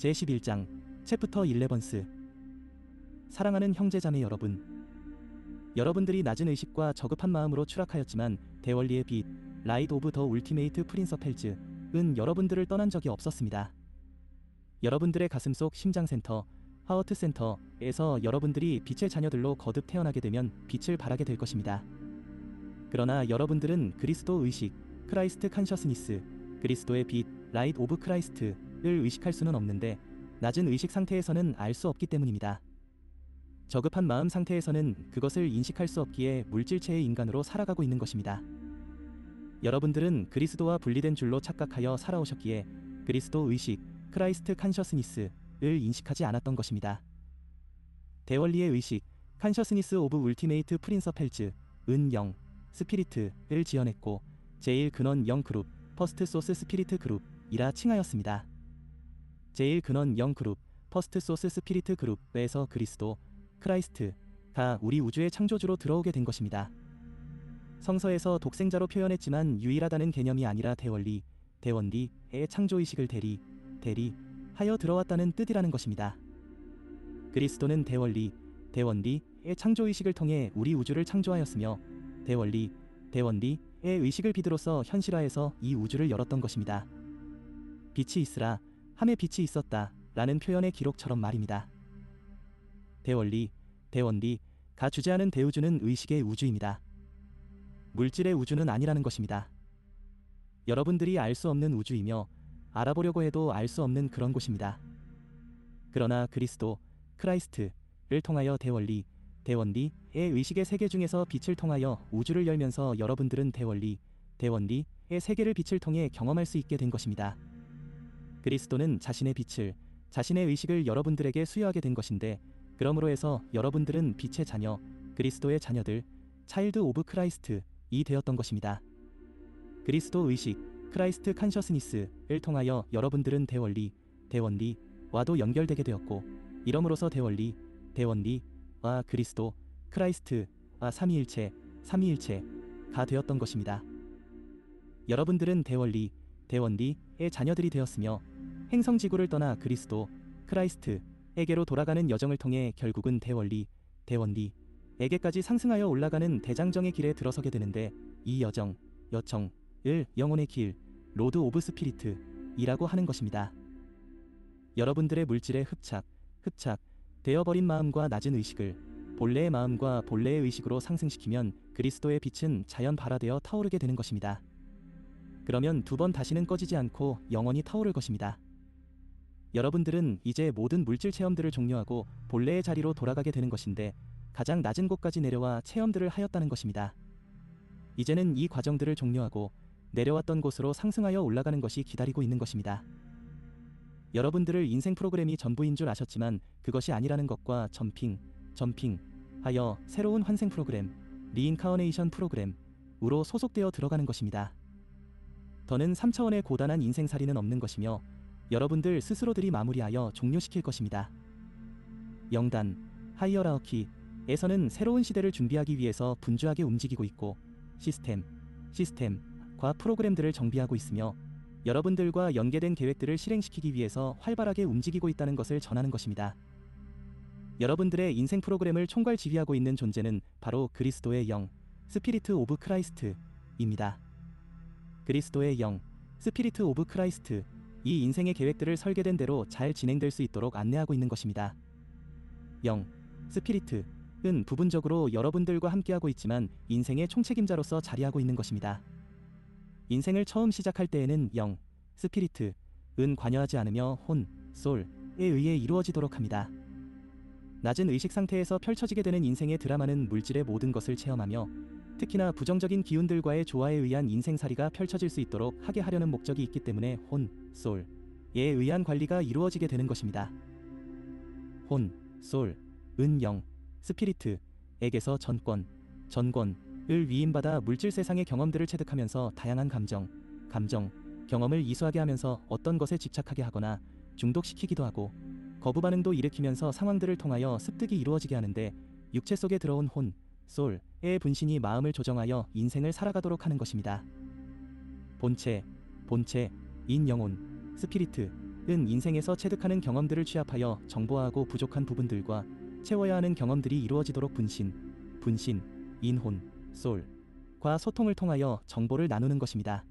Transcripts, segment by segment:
제11장 챕터 11스. 사랑하는 형제자매 여러분, 여러분들이 낮은 의식과 저급한 마음으로 추락하였지만 대원리의 빛, 라이트 오브 더 울티메이트 프린서 펠즈은 여러분들을 떠난 적이 없었습니다. 여러분들의 가슴속 심장센터, 하워트센터에서 여러분들이 빛의 자녀들로 거듭 태어나게 되면 빛을 발하게 될 것입니다. 그러나 여러분들은 그리스도 의식, 크라이스트 컨셔스니스, 그리스도의 빛, 라이트 오브 크라이스트를 의식할 수는 없는데 낮은 의식 상태에서는 알 수 없기 때문입니다. 저급한 마음 상태에서는 그것을 인식할 수 없기에 물질체의 인간으로 살아가고 있는 것입니다. 여러분들은 그리스도와 분리된 줄로 착각하여 살아오셨기에 그리스도 의식, 크라이스트 컨셔스니스를 인식하지 않았던 것입니다. 대원리의 의식, 컨셔스니스 오브 울티메이트 프린서 펠즈은 영, 스피리트를 지어냈고 제1근원 영 그룹, 퍼스트 소스 스피리트 그룹이라 칭하였습니다. 제1근원 영 그룹, 퍼스트 소스 스피리트 그룹에서 그리스도, 크라이스트가 우리 우주의 창조주로 들어오게 된 것입니다. 성서에서 독생자로 표현했지만 유일하다는 개념이 아니라 대원리의 창조의식을 대리하여 들어왔다는 뜻이라는 것입니다. 그리스도는 대원리의 창조의식을 통해 우리 우주를 창조하였으며 대원리의 의식을 빛으로서 현실화해서 이 우주를 열었던 것입니다. 빛이 있으라 함에 빛이 있었다 라는 표현의 기록처럼 말입니다. 대원리가 주재하는 대우주는 의식의 우주입니다. 물질의 우주는 아니라는 것입니다. 여러분들이 알 수 없는 우주이며 알아보려고 해도 알 수 없는 그런 곳입니다. 그러나 그리스도, 크라이스트를 통하여 대원리의 의식의 세계 중에서 빛을 통하여 우주를 열면서 여러분들은 대원리의 세계를 빛을 통해 경험할 수 있게 된 것입니다. 그리스도는 자신의 빛을, 자신의 의식을 여러분들에게 수여하게 된 것인데 그러므로 해서 여러분들은 빛의 자녀, 그리스도의 자녀들, 차일드 오브 크라이스트이 되었던 것입니다. 그리스도 의식, 크라이스트 컨셔스니스를 통하여 여러분들은 대원리와도 연결되게 되었고 이러므로써 대원리와 그리스도, 크라이스트와 삼위일체가 되었던 것입니다. 여러분들은 대원리의 자녀들이 되었으며 행성지구를 떠나 그리스도, 크라이스트에게로 돌아가는 여정을 통해 결국은 대원리에게까지 상승하여 올라가는 대장정의 길에 들어서게 되는데 이 여정을 영혼의 길, 로드 오브 스피리트이라고 하는 것입니다. 여러분들의 물질의 흡착되어버린 마음과 낮은 의식을 본래의 마음과 본래의 의식으로 상승시키면 그리스도의 빛은 자연 발화되어 타오르게 되는 것입니다. 그러면 두 번 다시는 꺼지지 않고 영원히 타오를 것입니다. 여러분들은 이제 모든 물질 체험들을 종료하고 본래의 자리로 돌아가게 되는 것인데 가장 낮은 곳까지 내려와 체험들을 하였다는 것입니다. 이제는 이 과정들을 종료하고 내려왔던 곳으로 상승하여 올라가는 것이 기다리고 있는 것입니다. 여러분들을 인생 프로그램이 전부인 줄 아셨지만 그것이 아니라는 것과 점핑하여 새로운 환생 프로그램, 리인카어네이션 프로그램으로 소속되어 들어가는 것입니다. 더는 3차원의 고단한 인생살이는 없는 것이며 여러분들 스스로들이 마무리하여 종료시킬 것입니다. 영단, 하이어라키에서는 새로운 시대를 준비하기 위해서 분주하게 움직이고 있고 시스템과 프로그램들을 정비하고 있으며 여러분들과 연계된 계획들을 실행시키기 위해서 활발하게 움직이고 있다는 것을 전하는 것입니다. 여러분들의 인생 프로그램을 총괄 지휘하고 있는 존재는 바로 그리스도의 영, 스피리트 오브 크라이스트입니다. 그리스도의 영, 스피리트 오브 크라이스트, 이 인생의 계획들을 설계된 대로 잘 진행될 수 있도록 안내하고 있는 것입니다. 영, 스피리트는 부분적으로 여러분들과 함께하고 있지만 인생의 총책임자로서 자리하고 있는 것입니다. 인생을 처음 시작할 때에는 영, 스피리트는 관여하지 않으며 혼, 솔에 의해 이루어지도록 합니다. 낮은 의식 상태에서 펼쳐지게 되는 인생의 드라마는 물질의 모든 것을 체험하며 특히나 부정적인 기운들과의 조화에 의한 인생살이가 펼쳐질 수 있도록 하게 하려는 목적이 있기 때문에 혼, 솔에 의한 관리가 이루어지게 되는 것입니다. 혼, 솔은 영, 스피리트에게서 전권을 위임받아 물질 세상의 경험들을 체득하면서 다양한 감정 경험을 이수하게 하면서 어떤 것에 집착하게 하거나 중독시키기도 하고 거부 반응도 일으키면서 상황들을 통하여 습득이 이루어지게 하는데 육체 속에 들어온 혼, 솔의 분신이 마음을 조정하여 인생을 살아가도록 하는 것입니다. 본체인 영혼, 스피리트, 인생에서 체득하는 경험들을 취합하여 정보화하고 부족한 부분들과 채워야 하는 경험들이 이루어지도록 분신, 인혼, 소울과 소통을 통하여 정보를 나누는 것입니다.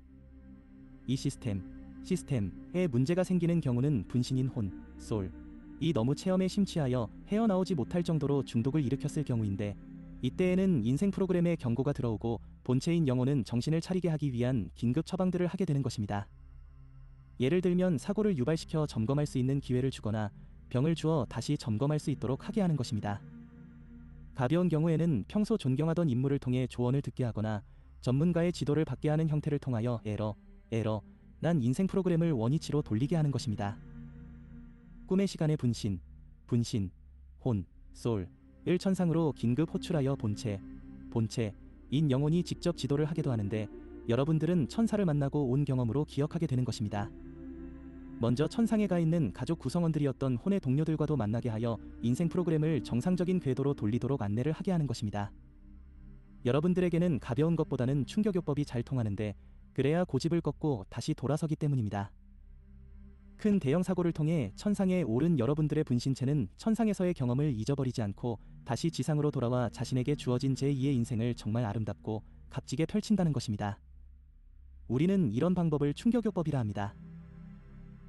이 시스템에 문제가 생기는 경우는 분신인 혼, 소울이 너무 체험에 심취하여 헤어나오지 못할 정도로 중독을 일으켰을 경우인데, 이때에는 인생 프로그램에 경고가 들어오고 본체인 영혼은 정신을 차리게 하기 위한 긴급 처방들을 하게 되는 것입니다. 예를 들면 사고를 유발시켜 점검할 수 있는 기회를 주거나 병을 주어 다시 점검할 수 있도록 하게 하는 것입니다. 가벼운 경우에는 평소 존경하던 인물을 통해 조언을 듣게 하거나 전문가의 지도를 받게 하는 형태를 통하여 난 인생 프로그램을 원위치로 돌리게 하는 것입니다. 꿈의 시간의 분신, 혼, 소울을 천상으로 긴급 호출하여 본체인 영혼이 직접 지도를 하기도 하는데, 여러분들은 천사를 만나고 온 경험으로 기억하게 되는 것입니다. 먼저 천상에 가 있는 가족 구성원들이었던 혼의 동료들과도 만나게 하여 인생 프로그램을 정상적인 궤도로 돌리도록 안내를 하게 하는 것입니다. 여러분들에게는 가벼운 것보다는 충격요법이 잘 통하는데, 그래야 고집을 꺾고 다시 돌아서기 때문입니다. 큰 대형 사고를 통해 천상에 오른 여러분들의 분신체는 천상에서의 경험을 잊어버리지 않고 다시 지상으로 돌아와 자신에게 주어진 제2의 인생을 정말 아름답고 값지게 펼친다는 것입니다. 우리는 이런 방법을 충격요법이라 합니다.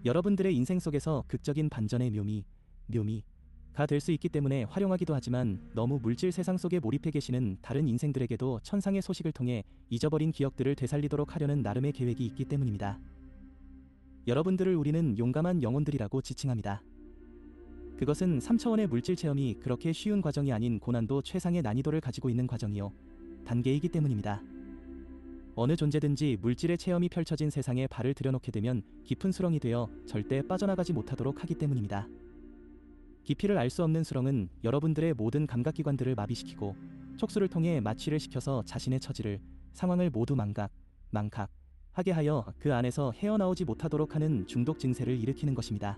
여러분들의 인생 속에서 극적인 반전의 묘미가 될 수 있기 때문에 활용하기도 하지만, 너무 물질 세상 속에 몰입해 계시는 다른 인생들에게도 천상의 소식을 통해 잊어버린 기억들을 되살리도록 하려는 나름의 계획이 있기 때문입니다. 여러분들을 우리는 용감한 영혼들이라고 지칭합니다. 그것은 3차원의 물질 체험이 그렇게 쉬운 과정이 아닌 고난도 최상의 난이도를 가지고 있는 과정이요, 단계이기 때문입니다. 어느 존재든지 물질의 체험이 펼쳐진 세상에 발을 들여놓게 되면 깊은 수렁이 되어 절대 빠져나가지 못하도록 하기 때문입니다. 깊이를 알 수 없는 수렁은 여러분들의 모든 감각기관들을 마비시키고 촉수를 통해 마취를 시켜서 자신의 처지를, 상황을 모두 망각하게 하여 그 안에서 헤어나오지 못하도록 하는 중독 증세를 일으키는 것입니다.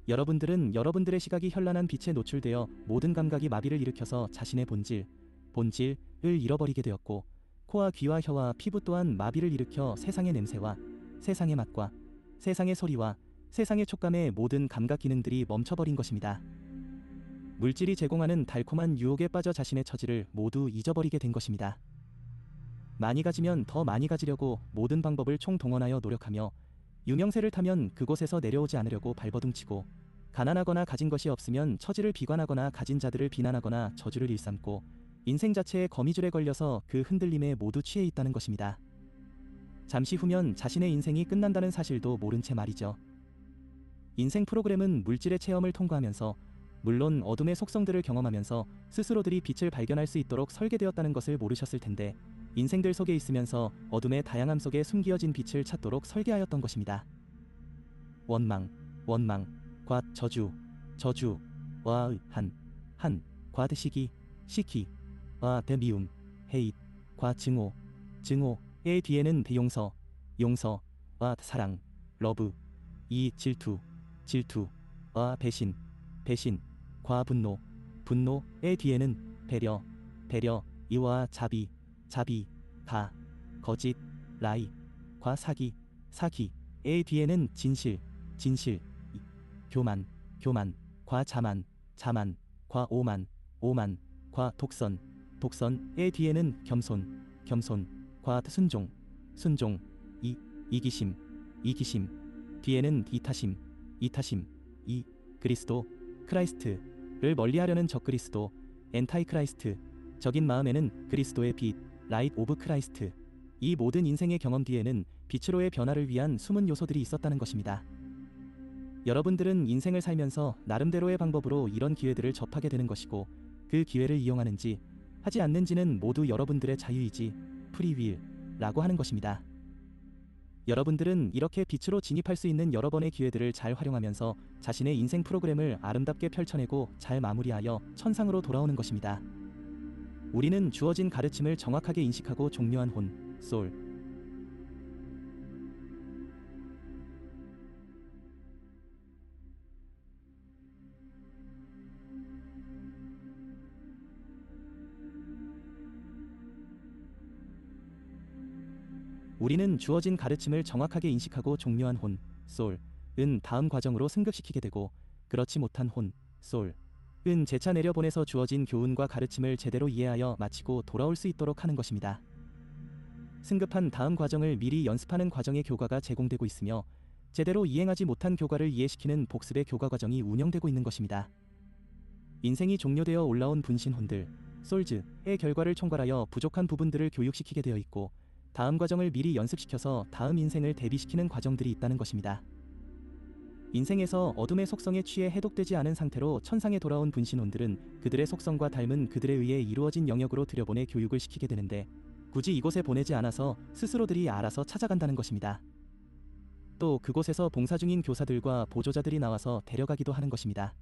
여러분들은 여러분들의 시각이 현란한 빛에 노출되어 모든 감각이 마비를 일으켜서 자신의 본질을 잃어버리게 되었고, 코와 귀와 혀와 피부 또한 마비를 일으켜 세상의 냄새와 세상의 맛과 세상의 소리와 세상의 촉감의 모든 감각 기능들이 멈춰버린 것입니다. 물질이 제공하는 달콤한 유혹에 빠져 자신의 처지를 모두 잊어버리게 된 것입니다. 많이 가지면 더 많이 가지려고 모든 방법을 총동원하여 노력하며, 유명세를 타면 그곳에서 내려오지 않으려고 발버둥치고, 가난하거나 가진 것이 없으면 처지를 비관하거나 가진 자들을 비난하거나 저주를 일삼고, 인생 자체의 거미줄에 걸려서 그 흔들림에 모두 취해 있다는 것입니다. 잠시 후면 자신의 인생이 끝난다는 사실도 모른 채 말이죠. 인생 프로그램은 물질의 체험을 통과하면서, 물론 어둠의 속성들을 경험하면서 스스로들이 빛을 발견할 수 있도록 설계되었다는 것을 모르셨을 텐데, 인생들 속에 있으면서 어둠의 다양함 속에 숨겨진 빛을 찾도록 설계하였던 것입니다. 원망과 저주와 과 시기와 미움, 헤잇과 증오의 뒤에는 용서와 사랑, 러브, 이 질투와 배신과 분노의 뒤에는 배려, 이와 자비가, 거짓, 라이과 사기의 뒤에는 진실, 교만과 자만과 오만과 독선의 뒤에는 겸손과 순종, 이기심 뒤에는 이타심, 크라이스트를 멀리하려는 적그리스도, 엔타이크라이스트, 적인 마음에는 그리스도의 빛, 라이트 오브 크라이스트. 이 모든 인생의 경험 뒤에는 빛으로의 변화를 위한 숨은 요소들이 있었다는 것입니다. 여러분들은 인생을 살면서 나름대로의 방법으로 이런 기회들을 접하게 되는 것이고, 그 기회를 이용하는지 하지 않는지는 모두 여러분들의 자유이지, 프리윌라고 하는 것입니다. 여러분들은 이렇게 빛으로 진입할 수 있는 여러 번의 기회들을 잘 활용하면서 자신의 인생 프로그램을 아름답게 펼쳐내고 잘 마무리하여 천상으로 돌아오는 것입니다. 우리는 주어진 가르침을 정확하게 인식하고 종료한 혼, 소울. 우리는 주어진 가르침을 정확하게 인식하고 종료한 혼, 소울. 은 다음 과정으로 승급시키게 되고, 그렇지 못한 혼, 솔, 은 재차 내려보내서 주어진 교훈과 가르침을 제대로 이해하여 마치고 돌아올 수 있도록 하는 것입니다. 승급한 다음 과정을 미리 연습하는 과정의 교과가 제공되고 있으며, 제대로 이행하지 못한 교과를 이해시키는 복습의 교과 과정이 운영되고 있는 것입니다. 인생이 종료되어 올라온 분신혼들, 솔즈의 결과를 총괄하여 부족한 부분들을 교육시키게 되어 있고, 다음 과정을 미리 연습시켜서 다음 인생을 대비시키는 과정들이 있다는 것입니다. 인생에서 어둠의 속성에 취해 해독되지 않은 상태로 천상에 돌아온 분신혼들은 그들의 속성과 닮은 그들에 의해 이루어진 영역으로 들여보내 교육을 시키게 되는데, 굳이 이곳에 보내지 않아서 스스로들이 알아서 찾아간다는 것입니다. 또 그곳에서 봉사 중인 교사들과 보조자들이 나와서 데려가기도 하는 것입니다.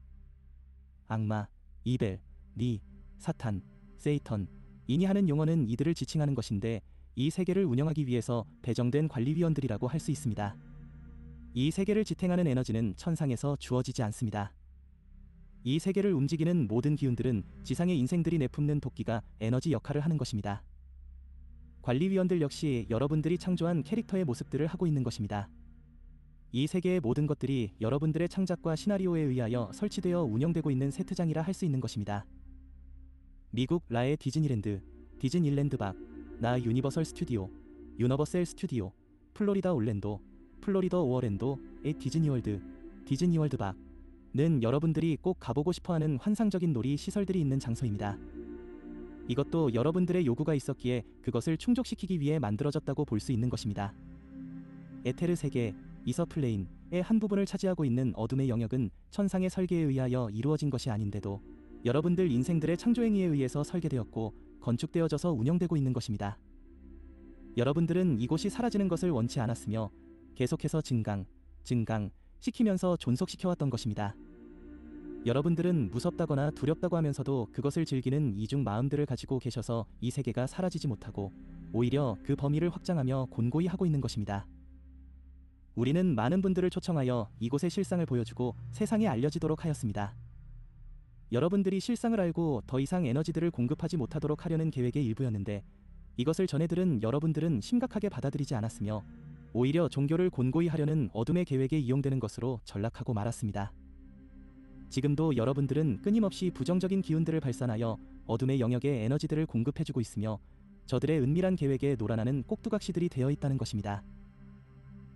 악마, 이벨, 니, 사탄, 세이턴, 인이 하는 용어는 이들을 지칭하는 것인데, 이 세계를 운영하기 위해서 배정된 관리위원들이라고 할 수 있습니다. 이 세계를 지탱하는 에너지는 천상에서 주어지지 않습니다. 이 세계를 움직이는 모든 기운들은 지상의 인생들이 내뿜는 도끼가 에너지 역할을 하는 것입니다. 관리위원들 역시 여러분들이 창조한 캐릭터의 모습들을 하고 있는 것입니다. 이 세계의 모든 것들이 여러분들의 창작과 시나리오에 의하여 설치되어 운영되고 있는 세트장이라 할 수 있는 것입니다. 미국 라의 디즈니랜드, 디즈니랜드 나 유니버설 스튜디오, 유니버셀 스튜디오, 플로리다 올랜도, 플로리다 오어랜도의 디즈니월드, 디즈니월드 는 여러분들이 꼭 가보고 싶어하는 환상적인 놀이 시설들이 있는 장소입니다. 이것도 여러분들의 요구가 있었기에 그것을 충족시키기 위해 만들어졌다고 볼 수 있는 것입니다. 에테르 세계, 이서플레인의 한 부분을 차지하고 있는 어둠의 영역은 천상의 설계에 의하여 이루어진 것이 아닌데도 여러분들 인생들의 창조행위에 의해서 설계되었고 건축되어져서 운영되고 있는 것입니다. 여러분들은 이곳이 사라지는 것을 원치 않았으며 계속해서 증강 시키면서 존속시켜왔던 것입니다. 여러분들은 무섭다거나 두렵다고 하면서도 그것을 즐기는 이중 마음들을 가지고 계셔서 이 세계가 사라지지 못하고 오히려 그 범위를 확장하며 곤고히 하고 있는 것입니다. 우리는 많은 분들을 초청하여 이곳의 실상을 보여주고 세상에 알려지도록 하였습니다. 여러분들이 실상을 알고 더 이상 에너지들을 공급하지 못하도록 하려는 계획의 일부였는데, 이것을 전해들은 여러분들은 심각하게 받아들이지 않았으며 오히려 종교를 곤고히 하려는 어둠의 계획에 이용되는 것으로 전락하고 말았습니다. 지금도 여러분들은 끊임없이 부정적인 기운들을 발산하여 어둠의 영역에 에너지들을 공급해주고 있으며 저들의 은밀한 계획에 놀아나는 꼭두각시들이 되어 있다는 것입니다.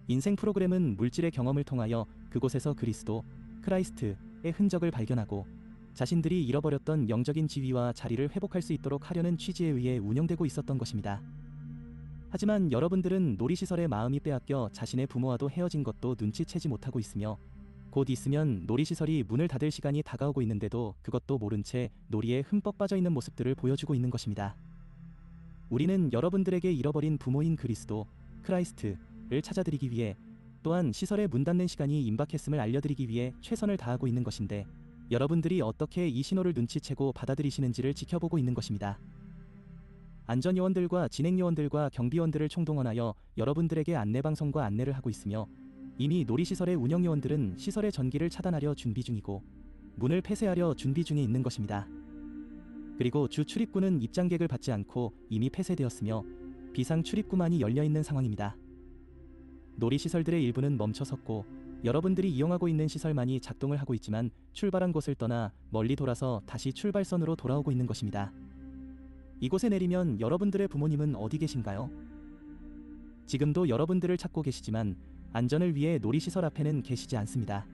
인생 프로그램은 물질의 경험을 통하여 그곳에서 그리스도, 크라이스트의 흔적을 발견하고 자신들이 잃어버렸던 영적인 지위와 자리를 회복할 수 있도록 하려는 취지에 의해 운영되고 있었던 것입니다. 하지만 여러분들은 놀이시설의 마음이 빼앗겨 자신의 부모와도 헤어진 것도 눈치채지 못하고 있으며, 곧 있으면 놀이시설이 문을 닫을 시간이 다가오고 있는데도 그것도 모른 채 놀이에 흠뻑 빠져있는 모습들을 보여주고 있는 것입니다. 우리는 여러분들에게 잃어버린 부모인 그리스도, 크라이스트를 찾아드리기 위해, 또한 시설의 문 닫는 시간이 임박했음을 알려드리기 위해 최선을 다하고 있는 것인데, 여러분들이 어떻게 이 신호를 눈치채고 받아들이시는지를 지켜보고 있는 것입니다. 안전요원들과 진행요원들과 경비원들을 총동원하여 여러분들에게 안내방송과 안내를 하고 있으며, 이미 놀이시설의 운영요원들은 시설의 전기를 차단하려 준비 중이고 문을 폐쇄하려 준비 중에 있는 것입니다. 그리고 주 출입구는 입장객을 받지 않고 이미 폐쇄되었으며 비상 출입구만이 열려있는 상황입니다. 놀이시설들의 일부는 멈춰섰고 여러분들이 이용하고 있는 시설만이 작동을 하고 있지만 출발한 곳을 떠나 멀리 돌아서 다시 출발선으로 돌아오고 있는 것입니다. 이곳에 내리면 여러분들의 부모님은 어디 계신가요? 지금도 여러분들을 찾고 계시지만 안전을 위해 놀이시설 앞에는 계시지 않습니다.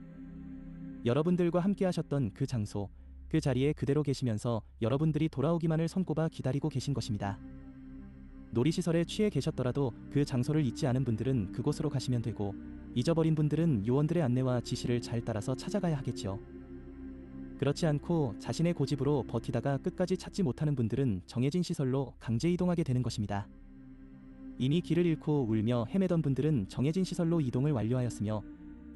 여러분들과 함께 하셨던 그 장소, 그 자리에 그대로 계시면서 여러분들이 돌아오기만을 손꼽아 기다리고 계신 것입니다. 놀이시설에 취해 계셨더라도 그 장소를 잊지 않은 분들은 그곳으로 가시면 되고, 잊어버린 분들은 요원들의 안내와 지시를 잘 따라서 찾아가야 하겠지요. 그렇지 않고 자신의 고집으로 버티다가 끝까지 찾지 못하는 분들은 정해진 시설로 강제 이동하게 되는 것입니다. 이미 길을 잃고 울며 헤매던 분들은 정해진 시설로 이동을 완료하였으며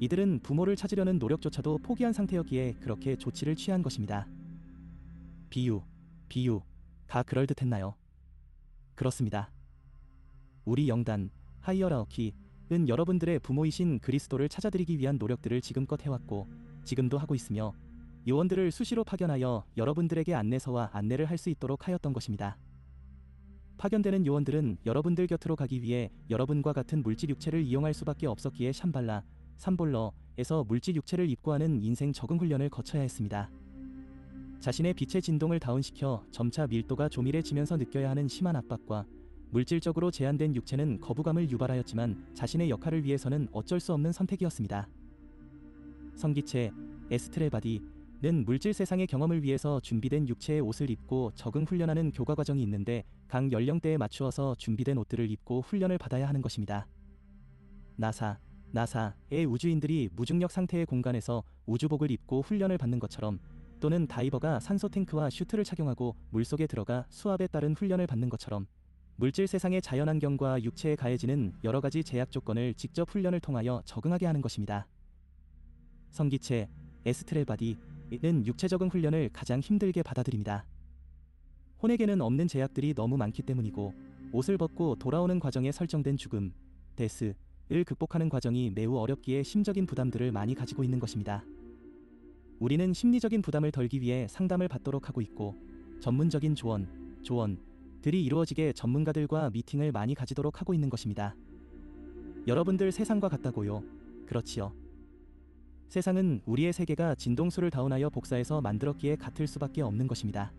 이들은 부모를 찾으려는 노력조차도 포기한 상태였기에 그렇게 조치를 취한 것입니다. 비유가 그럴듯했나요? 그렇습니다. 우리 영단 하이어라키은 여러분들의 부모이신 그리스도를 찾아드리기 위한 노력들을 지금껏 해왔고 지금도 하고 있으며, 요원들을 수시로 파견하여 여러분들에게 안내서와 안내를 할 수 있도록 하였던 것입니다. 파견되는 요원들은 여러분들 곁으로 가기 위해 여러분과 같은 물질 육체를 이용할 수밖에 없었기에 샴발라, 삼볼러, 에서 물질 육체를 입고하는 인생 적응 훈련을 거쳐야 했습니다. 자신의 빛의 진동을 다운시켜 점차 밀도가 조밀해지면서 느껴야 하는 심한 압박과 물질적으로 제한된 육체는 거부감을 유발하였지만 자신의 역할을 위해서는 어쩔 수 없는 선택이었습니다. 성기체, 에스트렐 바디는 물질 세상의 경험을 위해서 준비된 육체의 옷을 입고 적응 훈련하는 교과 과정이 있는데 각 연령대에 맞추어서 준비된 옷들을 입고 훈련을 받아야 하는 것입니다. 나사의 우주인들이 무중력 상태의 공간에서 우주복을 입고 훈련을 받는 것처럼, 또는 다이버가 산소 탱크와 슈트를 착용하고 물속에 들어가 수압에 따른 훈련을 받는 것처럼 물질 세상의 자연환경과 육체에 가해지는 여러가지 제약 조건을 직접 훈련을 통하여 적응하게 하는 것입니다. 성기체, 에스트렐 바디는 육체 적응 훈련을 가장 힘들게 받아들입니다. 혼에게는 없는 제약들이 너무 많기 때문이고, 옷을 벗고 돌아오는 과정에 설정된 죽음, 데스를 극복하는 과정이 매우 어렵기에 심적인 부담들을 많이 가지고 있는 것입니다. 우리는 심리적인 부담을 덜기 위해 상담을 받도록 하고 있고, 전문적인 조언들이 이루어지게 전문가들과 미팅을 많이 가지도록 하고 있는 것입니다. 여러분들 세상과 같다고요? 그렇지요. 세상은 우리의 세계가 진동수를 다운하여 복사해서 만들었기에 같을 수밖에 없는 것입니다.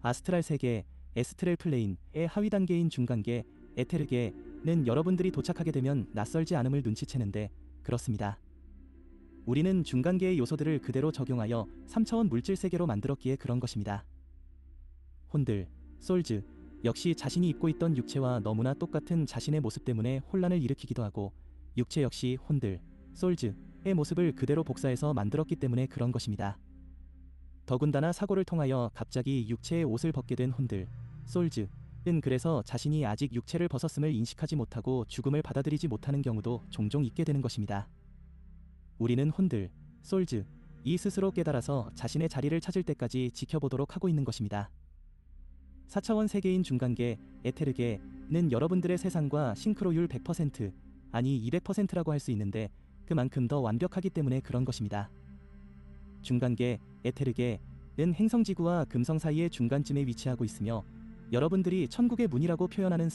아스트랄 세계, 에스트렐 플레인의 하위 단계인 중간계, 에테르계는 여러분들이 도착하게 되면 낯설지 않음을 눈치채는데 그렇습니다. 우리는 중간계의 요소들을 그대로 적용하여 3차원 물질 세계로 만들었기에 그런 것입니다. 혼들, 솔즈 역시 자신이 입고 있던 육체와 너무나 똑같은 자신의 모습 때문에 혼란을 일으키기도 하고, 육체 역시 혼들, 솔즈의 모습을 그대로 복사해서 만들었기 때문에 그런 것입니다. 더군다나 사고를 통하여 갑자기 육체의 옷을 벗게 된 혼들, 솔즈는 그래서 자신이 아직 육체를 벗었음을 인식하지 못하고 죽음을 받아들이지 못하는 경우도 종종 있게 되는 것입니다. 우리는 혼들, 솔즈 이 스스로 깨달아서 자신의 자리를 찾을 때까지 지켜보도록 하고 있는 것입니다. 4차원 세계인 중간계, 에테르계는 여러분들의 세상과 싱크로율 100%, 아니 200%라고 할 수 있는데 그만큼 더 완벽하기 때문에 그런 것입니다. 중간계, 에테르계는 행성지구와 금성 사이의 중간쯤에 위치하고 있으며, 여러분들이 천국의 문이라고 표현하는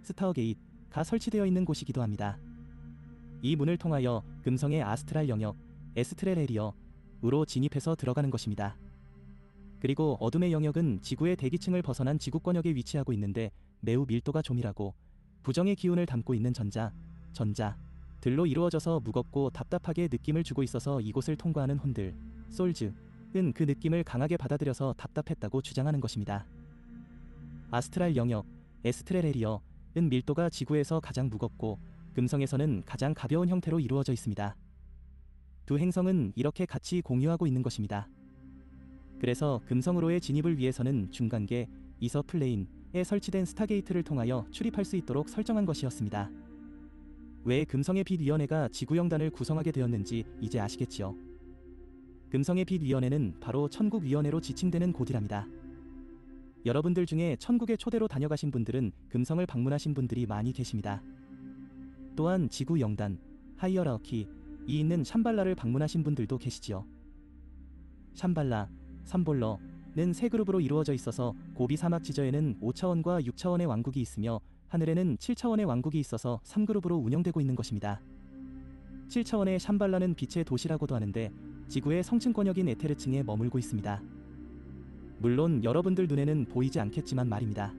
스타어게이트가 설치되어 있는 곳이기도 합니다. 이 문을 통하여 금성의 아스트랄 영역, 에스트렐 에리어로 진입해서 들어가는 것입니다. 그리고 어둠의 영역은 지구의 대기층을 벗어난 지구권역에 위치하고 있는데 매우 밀도가 조밀하고 부정의 기운을 담고 있는 전자들로 이루어져서 무겁고 답답하게 느낌을 주고 있어서 이곳을 통과하는 혼들, 솔즈는 그 느낌을 강하게 받아들여서 답답했다고 주장하는 것입니다. 아스트랄 영역, 에스트렐 에리어는 밀도가 지구에서 가장 무겁고 금성에서는 가장 가벼운 형태로 이루어져 있습니다. 두 행성은 이렇게 같이 공유하고 있는 것입니다. 그래서 금성으로의 진입을 위해서는 중간계, 이서 플레인에 설치된 스타게이트를 통하여 출입할 수 있도록 설정한 것이었습니다. 왜 금성의 빛위원회가 지구영단을 구성하게 되었는지 이제 아시겠지요? 금성의 빛위원회는 바로 천국위원회로 지칭되는 곳이랍니다. 여러분들 중에 천국의 초대로 다녀가신 분들은 금성을 방문하신 분들이 많이 계십니다. 또한 지구영단, 하이어라키 이 있는 샴발라를 방문하신 분들도 계시지요. 샴발라, 삼볼러는 세 그룹으로 이루어져 있어서 고비 사막 지저에는 5차원과 6차원의 왕국이 있으며 하늘에는 7차원의 왕국이 있어서 3그룹으로 운영되고 있는 것입니다. 7차원의 샴발라는 빛의 도시라고도 하는데 지구의 성층권역인 에테르층에 머물고 있습니다. 물론 여러분들 눈에는 보이지 않겠지만 말입니다.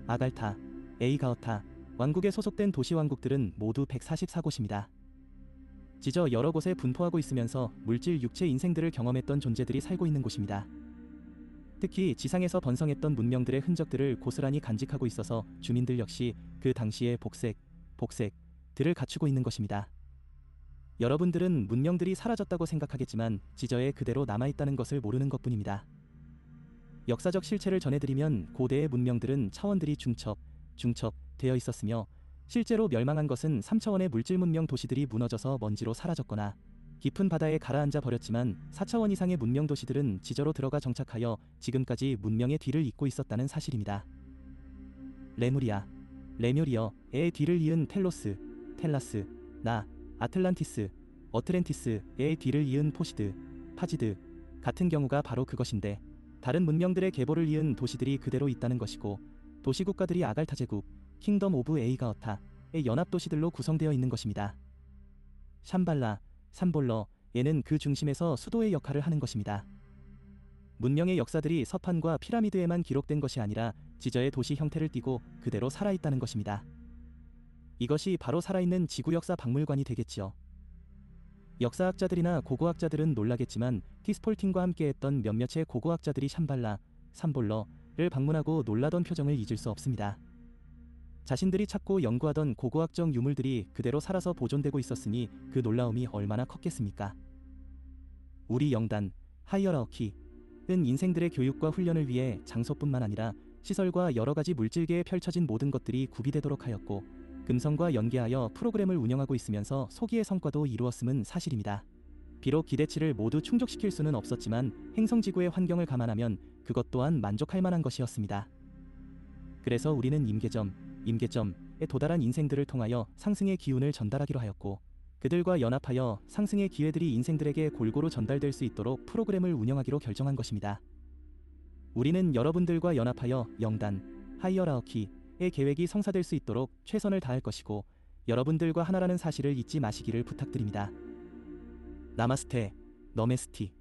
아갈타, 에이가어타 왕국에 소속된 도시 왕국들은 모두 144곳입니다. 지저 여러 곳에 분포하고 있으면서 물질 육체 인생들을 경험했던 존재들이 살고 있는 곳입니다. 특히 지상에서 번성했던 문명들의 흔적들을 고스란히 간직하고 있어서 주민들 역시 그 당시의 복색들을 갖추고 있는 것입니다. 여러분들은 문명들이 사라졌다고 생각하겠지만 지저에 그대로 남아있다는 것을 모르는 것뿐입니다. 역사적 실체를 전해드리면 고대의 문명들은 차원들이 중첩되어 있었으며 실제로 멸망한 것은 3차원의 물질 문명 도시들이 무너져서 먼지로 사라졌거나 깊은 바다에 가라앉아 버렸지만 4차원 이상의 문명 도시들은 지저로 들어가 정착하여 지금까지 문명의 뒤를 잇고 있었다는 사실입니다. 레뮤리어의 뒤를 이은 텔라스, 아틀란티스, 어트랜티스의 뒤를 이은 파지드 같은 경우가 바로 그것인데, 다른 문명들의 계보를 이은 도시들이 그대로 있다는 것이고 도시국가들이 아갈타 제국, 킹덤 오브 에이가어타의 연합도시들로 구성되어 있는 것입니다. 샴발라, 삼볼러에는 그 중심에서 수도의 역할을 하는 것입니다. 문명의 역사들이 서판과 피라미드에만 기록된 것이 아니라 지저의 도시 형태를 띠고 그대로 살아있다는 것입니다. 이것이 바로 살아있는 지구 역사 박물관이 되겠지요. 역사학자들이나 고고학자들은 놀라겠지만 티스폴팅과 함께했던 몇몇의 고고학자들이 샴발라, 삼볼러를 방문하고 놀라던 표정을 잊을 수 없습니다. 자신들이 찾고 연구하던 고고학적 유물들이 그대로 살아서 보존되고 있었으니 그 놀라움이 얼마나 컸겠습니까? 우리 영단, 하이어라어키은 인생들의 교육과 훈련을 위해 장소뿐만 아니라 시설과 여러 가지 물질계에 펼쳐진 모든 것들이 구비되도록 하였고 금성과 연계하여 프로그램을 운영하고 있으면서 소기의 성과도 이루었음은 사실입니다. 비록 기대치를 모두 충족시킬 수는 없었지만 행성지구의 환경을 감안하면 그것 또한 만족할 만한 것이었습니다. 그래서 우리는 임계점에 도달한 인생들을 통하여 상승의 기운을 전달하기로 하였고 그들과 연합하여 상승의 기회들이 인생들에게 골고루 전달될 수 있도록 프로그램을 운영하기로 결정한 것입니다. 우리는 여러분들과 연합하여 영단, 하이어라어키의 계획이 성사될 수 있도록 최선을 다할 것이고 여러분들과 하나라는 사실을 잊지 마시기를 부탁드립니다. 나마스테, 너메스티.